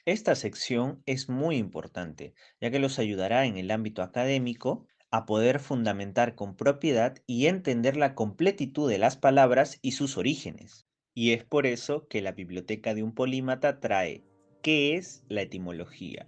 Esta sección es muy importante, ya que los ayudará en el ámbito académico a poder fundamentar con propiedad y entender la completitud de las palabras y sus orígenes. Y es por eso que la biblioteca de un polímata trae ¿qué es la etimología?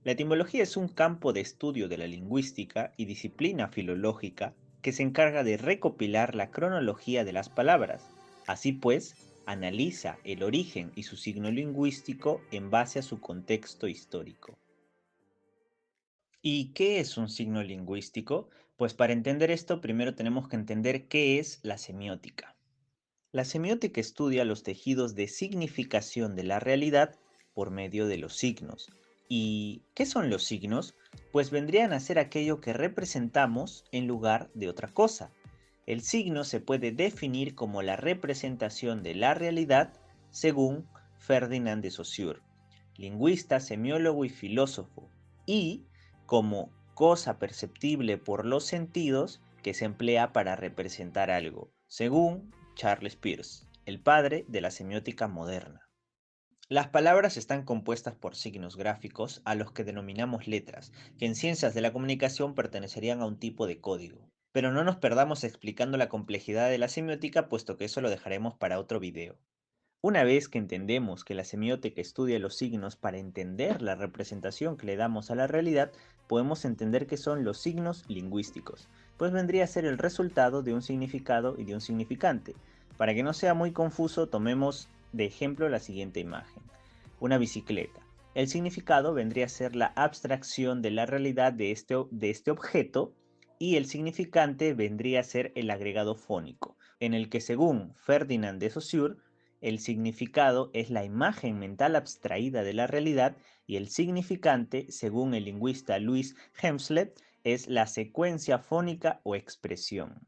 La etimología es un campo de estudio de la lingüística y disciplina filológica que se encarga de recopilar la cronología de las palabras. Así pues, analiza el origen y su signo lingüístico en base a su contexto histórico. ¿Y qué es un signo lingüístico? Pues para entender esto, primero tenemos que entender qué es la semiótica. La semiótica estudia los tejidos de significación de la realidad por medio de los signos. ¿Y qué son los signos? Pues vendrían a ser aquello que representamos en lugar de otra cosa. El signo se puede definir como la representación de la realidad según Ferdinand de Saussure, lingüista, semiólogo y filósofo, y como cosa perceptible por los sentidos que se emplea para representar algo, según Charles Peirce, el padre de la semiótica moderna. Las palabras están compuestas por signos gráficos a los que denominamos letras, que en ciencias de la comunicación pertenecerían a un tipo de código. Pero no nos perdamos explicando la complejidad de la semiótica, puesto que eso lo dejaremos para otro video. Una vez que entendemos que la semiótica estudia los signos para entender la representación que le damos a la realidad, podemos entender qué son los signos lingüísticos, pues vendría a ser el resultado de un significado y de un significante. Para que no sea muy confuso, tomemos de ejemplo la siguiente imagen. Una bicicleta. El significado vendría a ser la abstracción de la realidad de este objeto y el significante vendría a ser el agregado fónico, en el que según Ferdinand de Saussure, el significado es la imagen mental abstraída de la realidad y el significante, según el lingüista Louis Hemslet, es la secuencia fónica o expresión,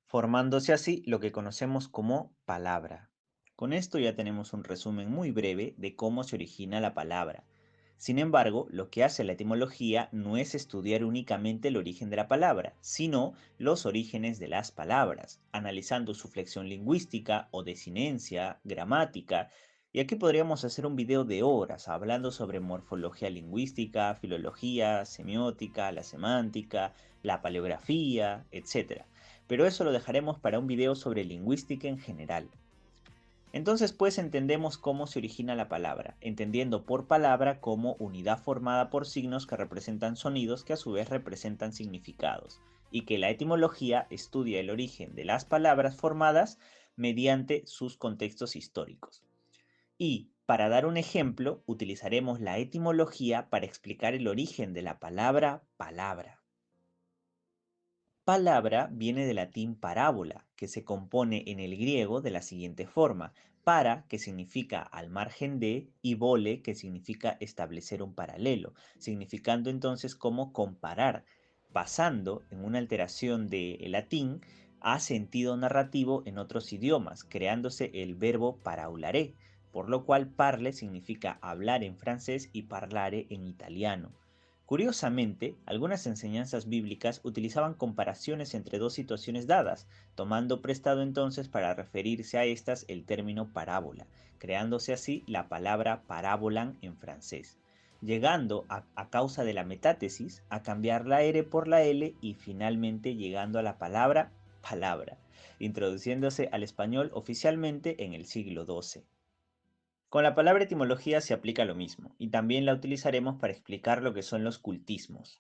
formándose así lo que conocemos como palabra. Con esto ya tenemos un resumen muy breve de cómo se origina la palabra. Sin embargo, lo que hace la etimología no es estudiar únicamente el origen de la palabra, sino los orígenes de las palabras, analizando su flexión lingüística o desinencia, gramática, y aquí podríamos hacer un video de horas hablando sobre morfología lingüística, filología, semiótica, la semántica, la paleografía, etc. Pero eso lo dejaremos para un video sobre lingüística en general. Entonces, pues entendemos cómo se origina la palabra, entendiendo por palabra como unidad formada por signos que representan sonidos que a su vez representan significados, y que la etimología estudia el origen de las palabras formadas mediante sus contextos históricos. Y, para dar un ejemplo, utilizaremos la etimología para explicar el origen de la palabra palabra. Palabra viene del latín parábola, que se compone en el griego de la siguiente forma: para, que significa al margen de, y vole, que significa establecer un paralelo, significando entonces como comparar, pasando en una alteración del latín a sentido narrativo en otros idiomas, creándose el verbo paraulare, por lo cual parle significa hablar en francés y parlare en italiano. Curiosamente, algunas enseñanzas bíblicas utilizaban comparaciones entre dos situaciones dadas, tomando prestado entonces para referirse a estas el término parábola, creándose así la palabra parábolan en francés, llegando a causa de la metátesis a cambiar la R por la L y finalmente llegando a la palabra palabra, introduciéndose al español oficialmente en el siglo XII. Con la palabra etimología se aplica lo mismo, y también la utilizaremos para explicar lo que son los cultismos.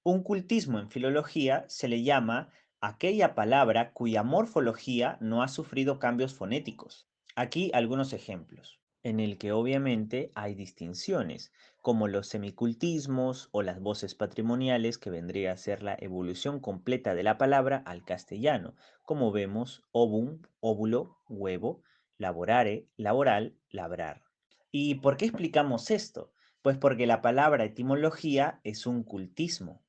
Un cultismo en filología se le llama aquella palabra cuya morfología no ha sufrido cambios fonéticos. Aquí algunos ejemplos, en el que obviamente hay distinciones, como los semicultismos o las voces patrimoniales, que vendría a ser la evolución completa de la palabra al castellano, como vemos ovum, óvulo, huevo, laborare, laboral, labrar. ¿Y por qué explicamos esto? Pues porque la palabra etimología es un cultismo.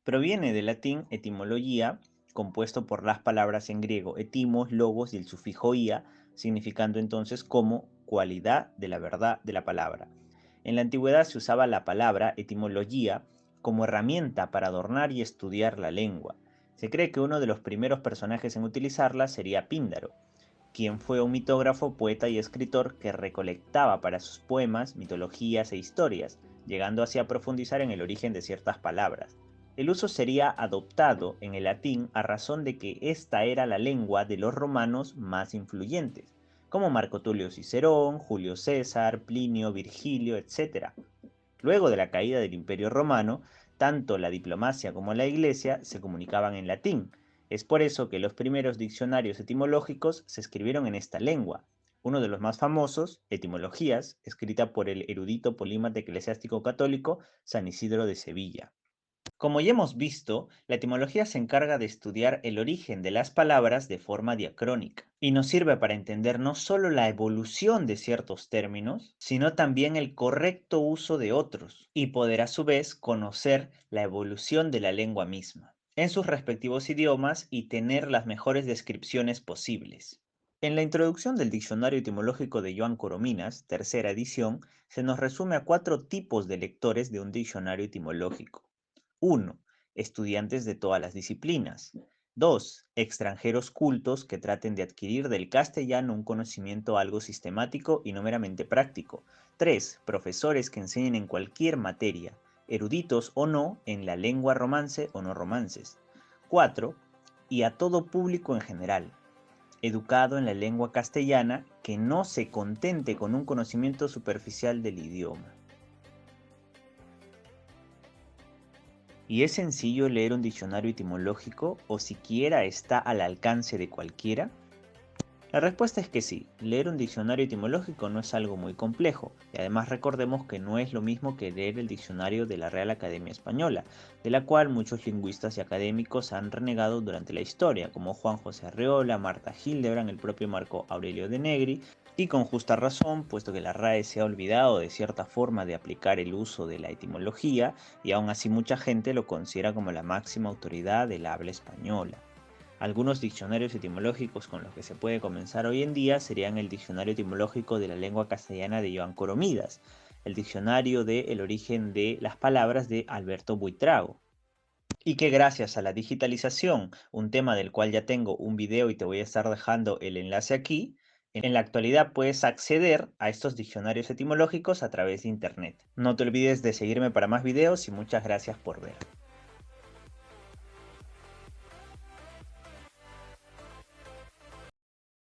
Proviene del latín etimología, compuesto por las palabras en griego etimos, logos y el sufijo ia, significando entonces como cualidad de la verdad de la palabra. En la antigüedad se usaba la palabra etimología como herramienta para adornar y estudiar la lengua. Se cree que uno de los primeros personajes en utilizarla sería Píndaro, quien fue un mitógrafo, poeta y escritor que recolectaba para sus poemas mitologías e historias, llegando así a profundizar en el origen de ciertas palabras. El uso sería adoptado en el latín a razón de que esta era la lengua de los romanos más influyentes, como Marco Tulio Cicerón, Julio César, Plinio, Virgilio, etc. Luego de la caída del Imperio Romano, tanto la diplomacia como la iglesia se comunicaban en latín. Es por eso que los primeros diccionarios etimológicos se escribieron en esta lengua. Uno de los más famosos, Etimologías, escrita por el erudito polímata eclesiástico católico San Isidro de Sevilla. Como ya hemos visto, la etimología se encarga de estudiar el origen de las palabras de forma diacrónica y nos sirve para entender no solo la evolución de ciertos términos, sino también el correcto uso de otros y poder a su vez conocer la evolución de la lengua misma en sus respectivos idiomas y tener las mejores descripciones posibles. En la introducción del Diccionario Etimológico de Joan Corominas, tercera edición, se nos resume a 4 tipos de lectores de un diccionario etimológico. 1. Estudiantes de todas las disciplinas. 2. Extranjeros cultos que traten de adquirir del castellano un conocimiento algo sistemático y no meramente práctico. 3. Profesores que enseñen en cualquier materia, eruditos o no, en la lengua romance o no romances. 4. Y a todo público en general, educado en la lengua castellana que no se contente con un conocimiento superficial del idioma. ¿Y es sencillo leer un diccionario etimológico o siquiera está al alcance de cualquiera? La respuesta es que sí, leer un diccionario etimológico no es algo muy complejo, y además recordemos que no es lo mismo que leer el diccionario de la Real Academia Española, de la cual muchos lingüistas y académicos han renegado durante la historia, como Juan José Arreola, Marta Hildebrand, el propio Marco Aurelio de Negri, y con justa razón, puesto que la RAE se ha olvidado de cierta forma de aplicar el uso de la etimología, y aún así mucha gente lo considera como la máxima autoridad del habla española. Algunos diccionarios etimológicos con los que se puede comenzar hoy en día serían el Diccionario Etimológico de la Lengua Castellana de Joan Coromidas, el Diccionario de El Origen de las Palabras de Alberto Buitrago, y que gracias a la digitalización, un tema del cual ya tengo un video y te voy a estar dejando el enlace aquí, en la actualidad puedes acceder a estos diccionarios etimológicos a través de internet. No te olvides de seguirme para más videos y muchas gracias por ver.